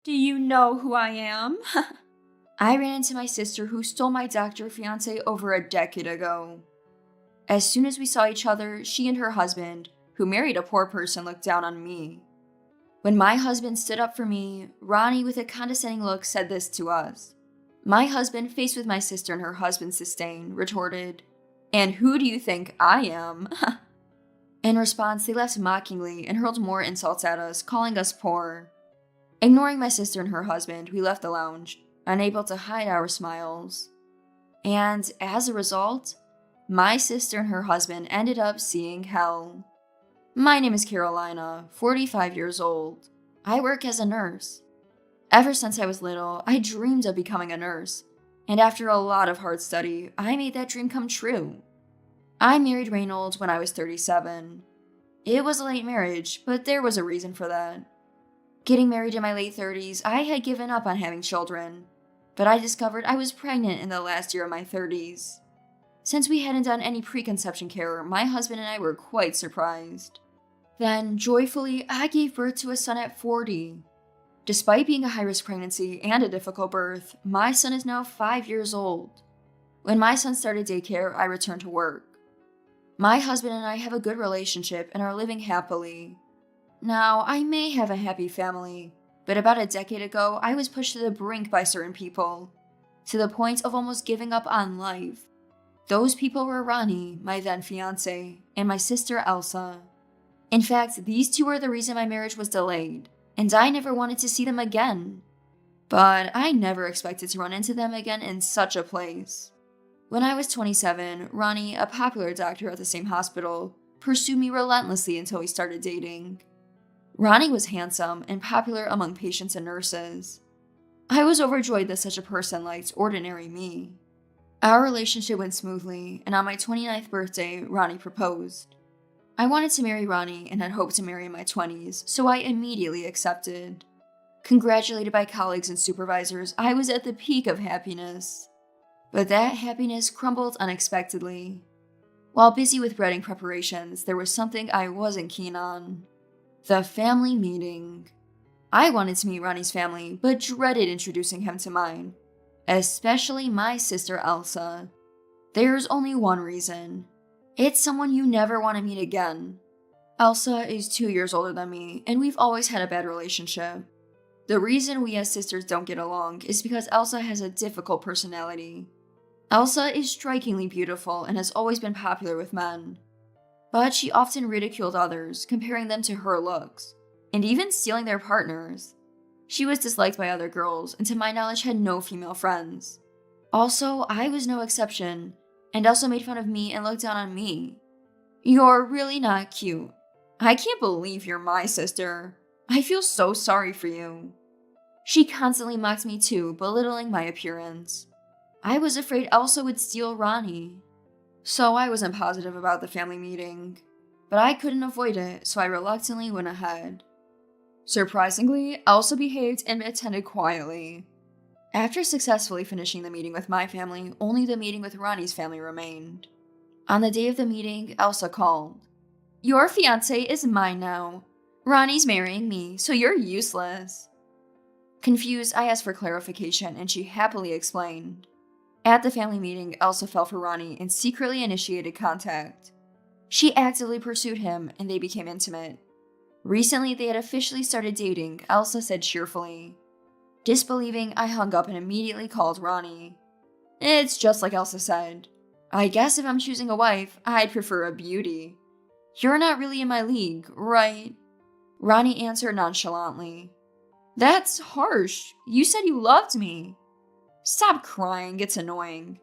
Do you know who I am? I ran into my sister who stole my doctor fiancé over a decade ago. As soon as we saw each other, she and her husband, who married a poor person, looked down on me. When my husband stood up for me, Ronnie, with a condescending look, said this to us. My husband, faced with my sister and her husband's disdain, retorted, "And who do you think I am?" In response, they laughed mockingly and hurled more insults at us, calling us poor. Ignoring my sister and her husband, we left the lounge, unable to hide our smiles. And as a result, my sister and her husband ended up seeing hell. My name is Carolina, 45 years old. I work as a nurse. Ever since I was little, I dreamed of becoming a nurse, and after a lot of hard study, I made that dream come true. I married Reynold when I was 37. It was a late marriage, but there was a reason for that. Getting married in my late 30s, I had given up on having children, but I discovered I was pregnant in the last year of my 30s. Since we hadn't done any preconception care, my husband and I were quite surprised. Then, joyfully, I gave birth to a son at 40. Despite being a high-risk pregnancy and a difficult birth, my son is now 5 years old. When my son started daycare, I returned to work. My husband and I have a good relationship and are living happily. Now, I may have a happy family, but about a decade ago, I was pushed to the brink by certain people, to the point of almost giving up on life. Those people were Ronnie, my then fiancé, and my sister Elsa. In fact, these two were the reason my marriage was delayed, and I never wanted to see them again. But I never expected to run into them again in such a place. When I was 27, Ronnie, a popular doctor at the same hospital, pursued me relentlessly until we started dating. Ronnie was handsome and popular among patients and nurses. I was overjoyed that such a person liked ordinary me. Our relationship went smoothly, and on my 29th birthday, Ronnie proposed. I wanted to marry Ronnie and had hoped to marry in my 20s, so I immediately accepted. Congratulated by colleagues and supervisors, I was at the peak of happiness. But that happiness crumbled unexpectedly. While busy with wedding preparations, there was something I wasn't keen on. The family meeting. I wanted to meet Ronnie's family, but dreaded introducing him to mine, especially my sister Elsa. There's only one reason. It's someone you never want to meet again. Elsa is 2 years older than me, and we've always had a bad relationship. The reason we as sisters don't get along is because Elsa has a difficult personality. Elsa is strikingly beautiful and has always been popular with men. But she often ridiculed others, comparing them to her looks, and even stealing their partners. She was disliked by other girls, and to my knowledge had no female friends. Also, I was no exception, and Elsa made fun of me and looked down on me. "You're really not cute. I can't believe you're my sister. I feel so sorry for you." She constantly mocked me too, belittling my appearance. I was afraid Elsa would steal Ronnie. So I wasn't positive about the family meeting. But I couldn't avoid it, so I reluctantly went ahead. Surprisingly, Elsa behaved and attended quietly. After successfully finishing the meeting with my family, only the meeting with Ronnie's family remained. On the day of the meeting, Elsa called. "Your fiancé is mine now. Ronnie's marrying me, so you're useless." Confused, I asked for clarification, and she happily explained. At the family meeting, Elsa fell for Ronnie and secretly initiated contact. She actively pursued him, and they became intimate. Recently, they had officially started dating, Elsa said cheerfully. Disbelieving, I hung up and immediately called Ronnie. It's just like Elsa said. I guess if I'm choosing a wife, I'd prefer a beauty. You're not really in my league, right? Ronnie answered nonchalantly. That's harsh. You said you loved me. Stop crying, it's annoying.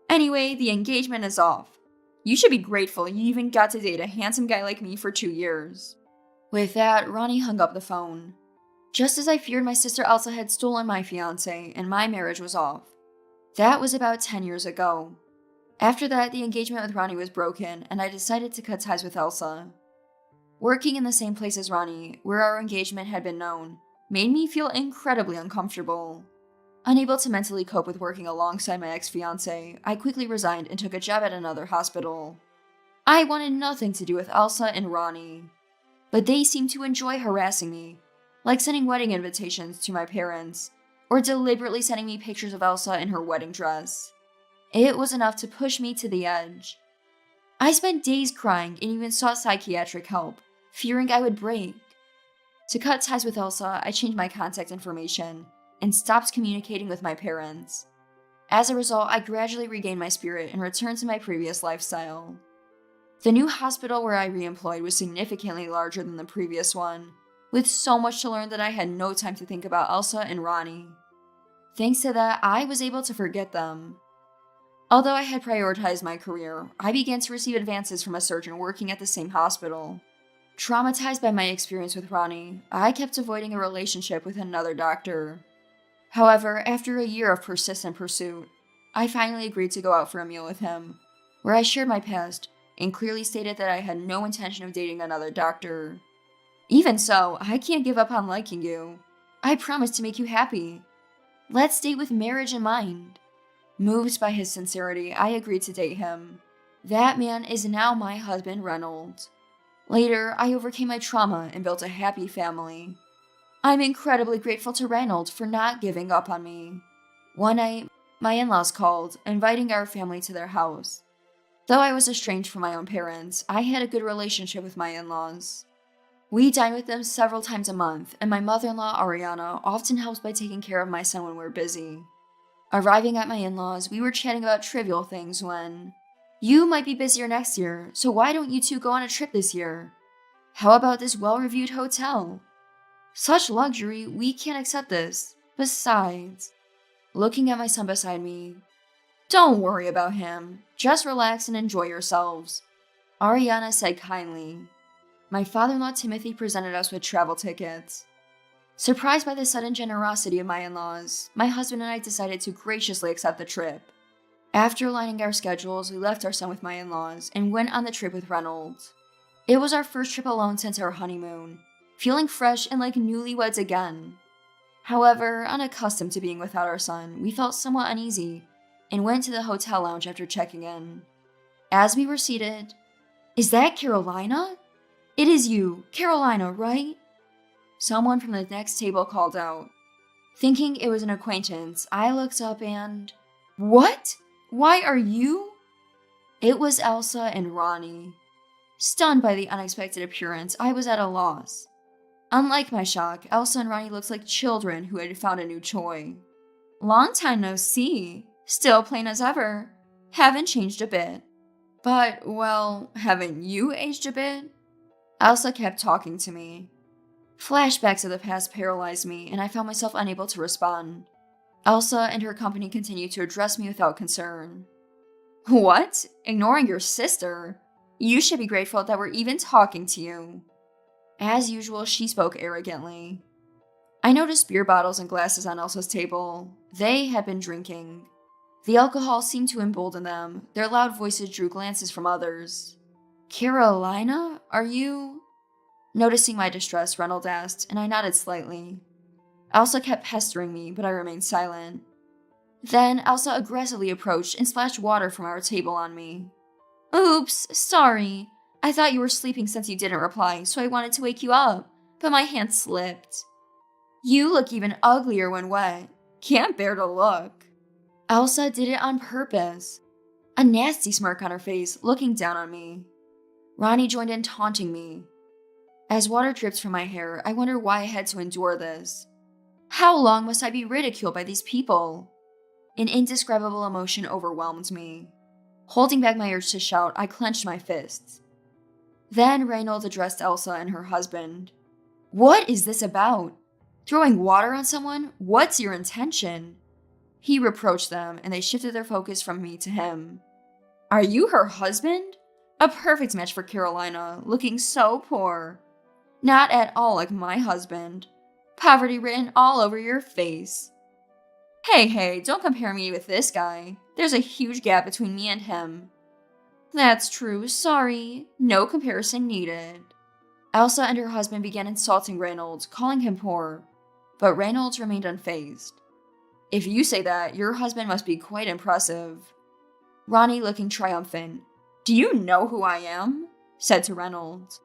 Anyway, the engagement is off. You should be grateful you even got to date a handsome guy like me for 2 years. With that, Ronnie hung up the phone. Just as I feared, my sister Elsa had stolen my fiancé and my marriage was off. That was about 10 years ago. After that, the engagement with Ronnie was broken, and I decided to cut ties with Elsa. Working in the same place as Ronnie, where our engagement had been known, made me feel incredibly uncomfortable. Unable to mentally cope with working alongside my ex-fiancé, I quickly resigned and took a job at another hospital. I wanted nothing to do with Elsa and Ronnie, but they seemed to enjoy harassing me, like sending wedding invitations to my parents, or deliberately sending me pictures of Elsa in her wedding dress. It was enough to push me to the edge. I spent days crying and even sought psychiatric help, fearing I would break. To cut ties with Elsa, I changed my contact information and stopped communicating with my parents. As a result, I gradually regained my spirit and returned to my previous lifestyle. The new hospital where I re-employed was significantly larger than the previous one, with so much to learn that I had no time to think about Elsa and Ronnie. Thanks to that, I was able to forget them. Although I had prioritized my career, I began to receive advances from a surgeon working at the same hospital. Traumatized by my experience with Ronnie, I kept avoiding a relationship with another doctor. However, after a year of persistent pursuit, I finally agreed to go out for a meal with him, where I shared my past and clearly stated that I had no intention of dating another doctor. Even so, I can't give up on liking you. I promise to make you happy. Let's date with marriage in mind. Moved by his sincerity, I agreed to date him. That man is now my husband, Reynolds. Later, I overcame my trauma and built a happy family. I'm incredibly grateful to Reynolds for not giving up on me. One night, my in-laws called, inviting our family to their house. Though I was estranged from my own parents, I had a good relationship with my in-laws. We dine with them several times a month, and my mother-in-law, Ariana, often helps by taking care of my son when we're busy. Arriving at my in-laws, we were chatting about trivial things when, "You might be busier next year, so why don't you two go on a trip this year? How about this well-reviewed hotel? Such luxury, we can't accept this. Besides," looking at my son beside me, "don't worry about him. Just relax and enjoy yourselves," Ariana said kindly. My father-in-law Timothy presented us with travel tickets. Surprised by the sudden generosity of my in-laws, my husband and I decided to graciously accept the trip. After aligning our schedules, we left our son with my in-laws and went on the trip with Reynolds. It was our first trip alone since our honeymoon, feeling fresh and like newlyweds again. However, unaccustomed to being without our son, we felt somewhat uneasy and went to the hotel lounge after checking in. As we were seated, "Is that Carolina? It is you, Carolina, right?" Someone from the next table called out. Thinking it was an acquaintance, I looked up and... "What? Why are you?" It was Elsa and Ronnie. Stunned by the unexpected appearance, I was at a loss. Unlike my shock, Elsa and Ronnie looked like children who had found a new toy. "Long time no see. Still plain as ever. Haven't changed a bit." "But, well, haven't you aged a bit?" Elsa kept talking to me. Flashbacks of the past paralyzed me, and I found myself unable to respond. Elsa and her company continued to address me without concern. "What? Ignoring your sister? You should be grateful that we're even talking to you." As usual, she spoke arrogantly. I noticed beer bottles and glasses on Elsa's table. They had been drinking. The alcohol seemed to embolden them. Their loud voices drew glances from others. "Carolina, are you—" Noticing my distress, Reynolds asked, and I nodded slightly. Elsa kept pestering me, but I remained silent. Then Elsa aggressively approached and splashed water from our table on me. "Oops, sorry. I thought you were sleeping since you didn't reply, so I wanted to wake you up, but my hand slipped. You look even uglier when wet. Can't bear to look." Elsa did it on purpose. A nasty smirk on her face, looking down on me. Ronnie joined in taunting me. As water dripped from my hair, I wondered why I had to endure this. How long must I be ridiculed by these people? An indescribable emotion overwhelmed me. Holding back my urge to shout, I clenched my fists. Then Reynolds addressed Elsa and her husband. "What is this about? Throwing water on someone? What's your intention?" He reproached them, and they shifted their focus from me to him. "Are you her husband? A perfect match for Carolina, looking so poor. Not at all like my husband. Poverty written all over your face. Hey, don't compare me with this guy. There's a huge gap between me and him." "That's true, sorry. No comparison needed." Elsa and her husband began insulting Reynolds, calling him poor, but Reynolds remained unfazed. "If you say that, your husband must be quite impressive." Ronnie, looking triumphant. "Do you know who I am?" said to Reynolds.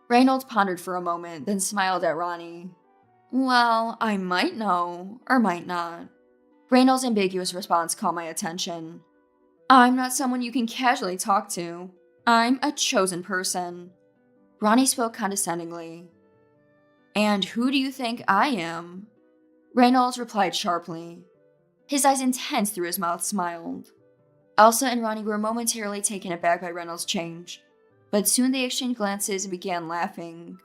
Reynolds pondered for a moment, then smiled at Ronnie. Well, I might know, or might not. Randall's ambiguous response caught my attention. I'm not someone you can casually talk to. I'm a chosen person. Ronnie spoke condescendingly. And who do you think I am? Reynolds replied sharply. His eyes intense through his mouth smiled. Elsa and Ronnie were momentarily taken aback by Reynolds' change, but soon they exchanged glances and began laughing.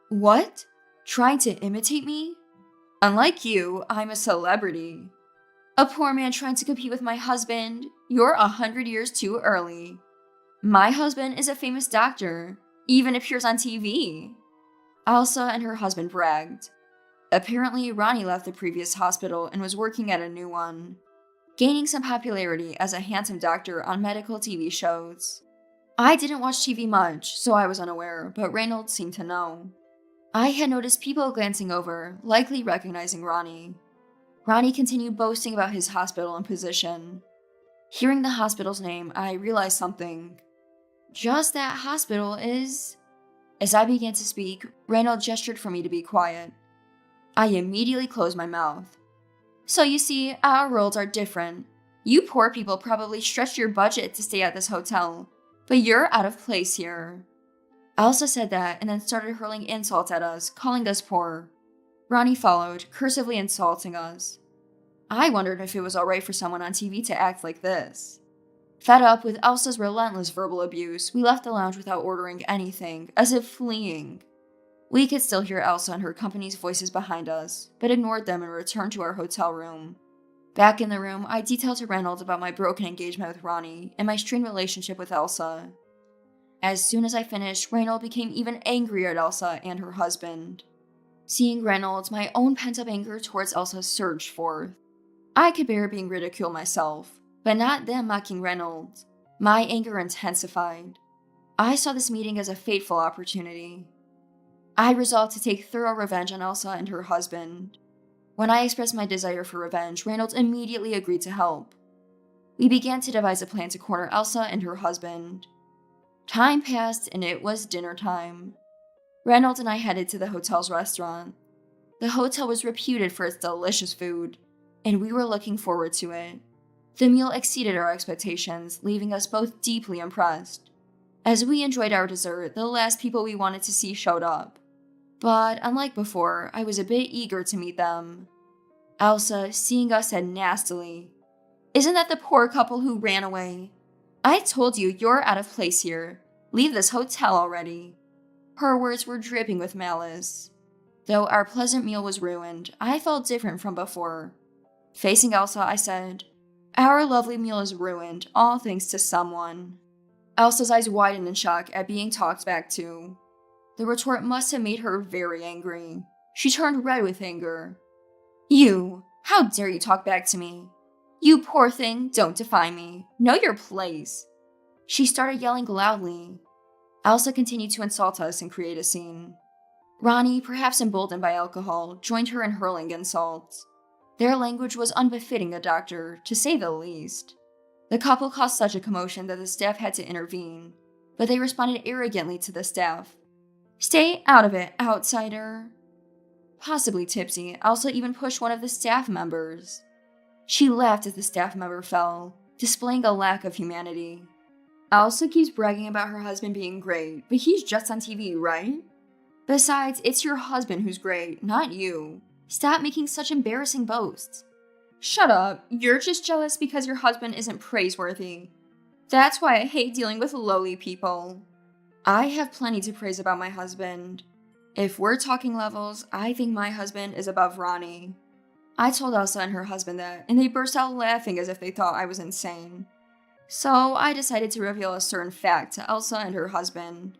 What? Trying to imitate me? Unlike you, I'm a celebrity. A poor man trying to compete with my husband? You're 100 years too early. My husband is a famous doctor, even appears on TV. Elsa and her husband bragged. Apparently, Ronnie left the previous hospital and was working at a new one, gaining some popularity as a handsome doctor on medical TV shows. I didn't watch TV much, so I was unaware, but Reynolds seemed to know. I had noticed people glancing over, likely recognizing Ronnie. Ronnie continued boasting about his hospital and position. Hearing the hospital's name, I realized something. Just that hospital is... As I began to speak, Reynolds gestured for me to be quiet. I immediately closed my mouth. So you see, our worlds are different. You poor people probably stretched your budget to stay at this hotel, but you're out of place here. Elsa said that and then started hurling insults at us, calling us poor. Ronnie followed, cursively insulting us. I wondered if it was alright for someone on TV to act like this. Fed up with Elsa's relentless verbal abuse, we left the lounge without ordering anything, as if fleeing. We could still hear Elsa and her company's voices behind us, but ignored them and returned to our hotel room. Back in the room, I detailed to Reynolds about my broken engagement with Ronnie and my strained relationship with Elsa. As soon as I finished, Reynolds became even angrier at Elsa and her husband. Seeing Reynolds, my own pent-up anger towards Elsa surged forth. I could bear being ridiculed myself, but not them mocking Reynolds. My anger intensified. I saw this meeting as a fateful opportunity. I resolved to take thorough revenge on Elsa and her husband. When I expressed my desire for revenge, Reynolds immediately agreed to help. We began to devise a plan to corner Elsa and her husband. Time passed and it was dinner time. Reynolds and I headed to the hotel's restaurant. The hotel was reputed for its delicious food, and we were looking forward to it. The meal exceeded our expectations, leaving us both deeply impressed. As we enjoyed our dessert, the last people we wanted to see showed up. But unlike before, I was a bit eager to meet them. Elsa, seeing us, said nastily, "Isn't that the poor couple who ran away? I told you you're out of place here. Leave this hotel already." Her words were dripping with malice. Though our pleasant meal was ruined, I felt different from before. Facing Elsa, I said, "Our lovely meal is ruined, all thanks to someone." Elsa's eyes widened in shock at being talked back to. The retort must have made her very angry. She turned red with anger. "You! How dare you talk back to me? You poor thing, don't defy me. Know your place." She started yelling loudly. Elsa continued to insult us and create a scene. Ronnie, perhaps emboldened by alcohol, joined her in hurling insults. Their language was unbefitting a doctor, to say the least. The couple caused such a commotion that the staff had to intervene, but they responded arrogantly to the staff. "Stay out of it, outsider." Possibly tipsy, Elsa even pushed one of the staff members. She laughed as the staff member fell, displaying a lack of humanity. Elsa keeps bragging about her husband being great, but he's just on TV, right? Besides, it's your husband who's great, not you. Stop making such embarrassing boasts. Shut up, you're just jealous because your husband isn't praiseworthy. That's why I hate dealing with lowly people. I have plenty to praise about my husband. If we're talking levels, I think my husband is above Ronnie. I told Elsa and her husband that, and they burst out laughing as if they thought I was insane. So I decided to reveal a certain fact to Elsa and her husband.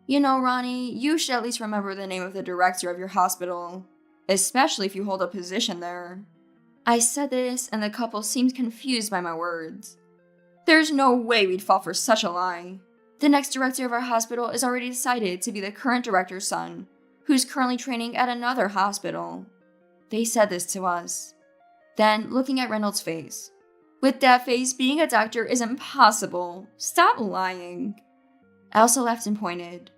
You know, Ronnie, you should at least remember the name of the director of your hospital, especially if you hold a position there. I said this, and the couple seemed confused by my words. There's no way we'd fall for such a lie. The next director of our hospital is already decided to be the current director's son, who's currently training at another hospital. They said this to us. Then, looking at Reynolds' face. With that face, being a doctor is impossible. Stop lying. Elsa laughed and pointed.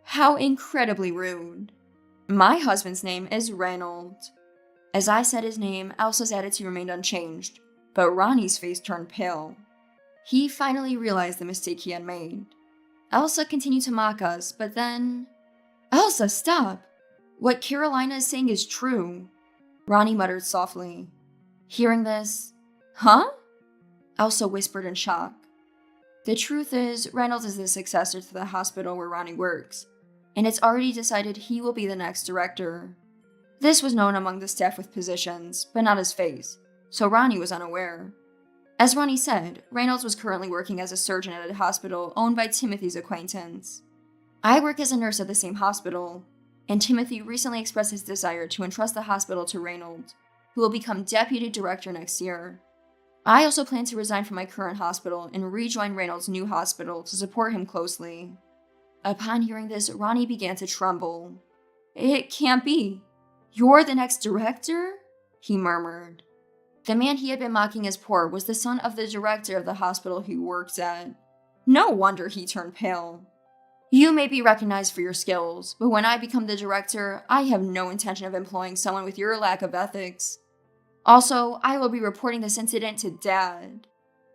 How incredibly rude. My husband's name is Reynold. As I said his name, Elsa's attitude remained unchanged, but Ronnie's face turned pale. He finally realized the mistake he had made. Elsa continued to mock us, but then... Elsa, stop! What Carolina is saying is true, Ronnie muttered softly. Hearing this, huh? Elsa whispered in shock. The truth is, Reynolds is the successor to the hospital where Ronnie works, and it's already decided he will be the next director. This was known among the staff with positions, but not his face, so Ronnie was unaware. As Ronnie said, Reynolds was currently working as a surgeon at a hospital owned by Timothy's acquaintance. I work as a nurse at the same hospital, and Timothy recently expressed his desire to entrust the hospital to Reynolds, who will become deputy director next year. I also plan to resign from my current hospital and rejoin Reynolds' new hospital to support him closely. Upon hearing this, Ronnie began to tremble. It can't be. You're the next director? He murmured. The man he had been mocking as poor was the son of the director of the hospital he worked at. No wonder he turned pale. You may be recognized for your skills, but when I become the director, I have no intention of employing someone with your lack of ethics. Also, I will be reporting this incident to Dad.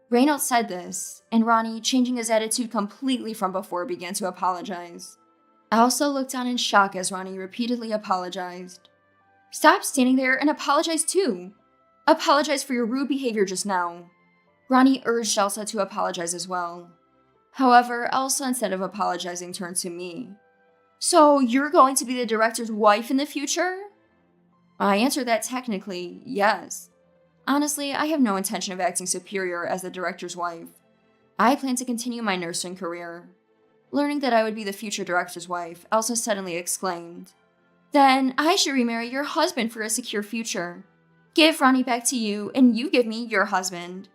Reynolds said this, and Ronnie, changing his attitude completely from before, began to apologize. Elsa looked on in shock as Ronnie repeatedly apologized. Stop standing there and apologize too. Apologize for your rude behavior just now. Ronnie urged Elsa to apologize as well. However, Elsa, instead of apologizing, turned to me. So, you're going to be the director's wife in the future? I answered that technically, yes. Honestly, I have no intention of acting superior as the director's wife. I plan to continue my nursing career. Learning that I would be the future director's wife, Elsa suddenly exclaimed, Then I should remarry your husband for a secure future. Give Ronnie back to you, and you give me your husband.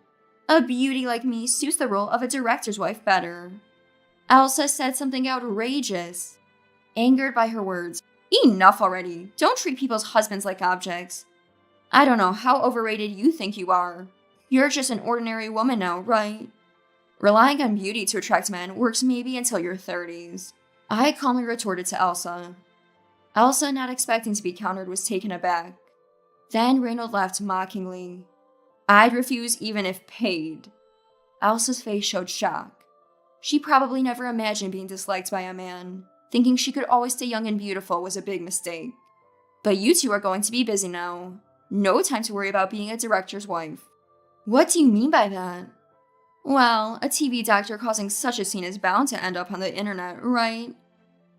A beauty like me suits the role of a director's wife better. Elsa said something outrageous. Angered by her words, Enough already. Don't treat people's husbands like objects. I don't know how overrated you think you are. You're just an ordinary woman now, right? Relying on beauty to attract men works maybe until your 30s. I calmly retorted to Elsa. Elsa, not expecting to be countered, was taken aback. Then Reynold laughed mockingly. I'd refuse even if paid. Elsa's face showed shock. She probably never imagined being disliked by a man. Thinking she could always stay young and beautiful was a big mistake. But you two are going to be busy now. No time to worry about being a director's wife. What do you mean by that? Well, a TV doctor causing such a scene is bound to end up on the internet, right?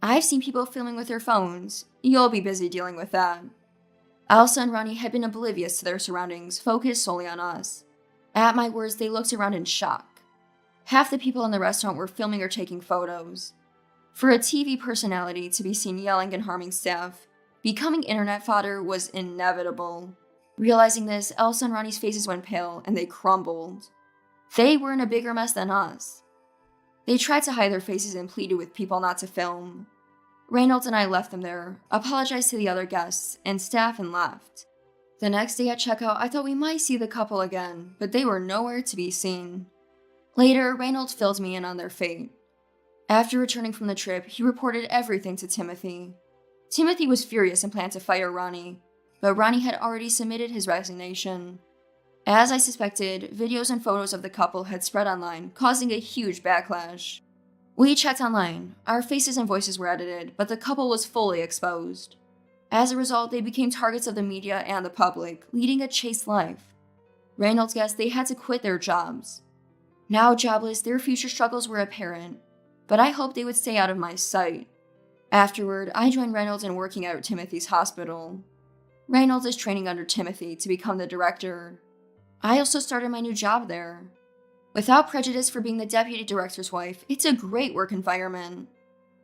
I've seen people filming with their phones. You'll be busy dealing with that. Elsa and Ronnie had been oblivious to their surroundings, focused solely on us. At my words, they looked around in shock. Half the people in the restaurant were filming or taking photos. For a TV personality to be seen yelling and harming staff, becoming internet fodder was inevitable. Realizing this, Elsa and Ronnie's faces went pale and they crumbled. They were in a bigger mess than us. They tried to hide their faces and pleaded with people not to film. Reynolds and I left them there, apologized to the other guests and staff, and left. The next day at checkout, I thought we might see the couple again, but they were nowhere to be seen. Later, Reynolds filled me in on their fate. After returning from the trip, he reported everything to Timothy. Timothy was furious and planned to fire Ronnie, but Ronnie had already submitted his resignation. As I suspected, videos and photos of the couple had spread online, causing a huge backlash. We checked online. Our faces and voices were edited, but the couple was fully exposed. As a result, they became targets of the media and the public, leading a chaste life. Reynolds guessed they had to quit their jobs. Now jobless, their future struggles were apparent, but I hoped they would stay out of my sight. Afterward, I joined Reynolds in working at Timothy's hospital. Reynolds is training under Timothy to become the director. I also started my new job there. Without prejudice for being the deputy director's wife, it's a great work environment.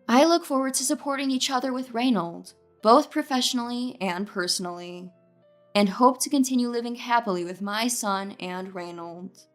I look forward to supporting each other with Reynolds, both professionally and personally, and hope to continue living happily with my son and Reynolds.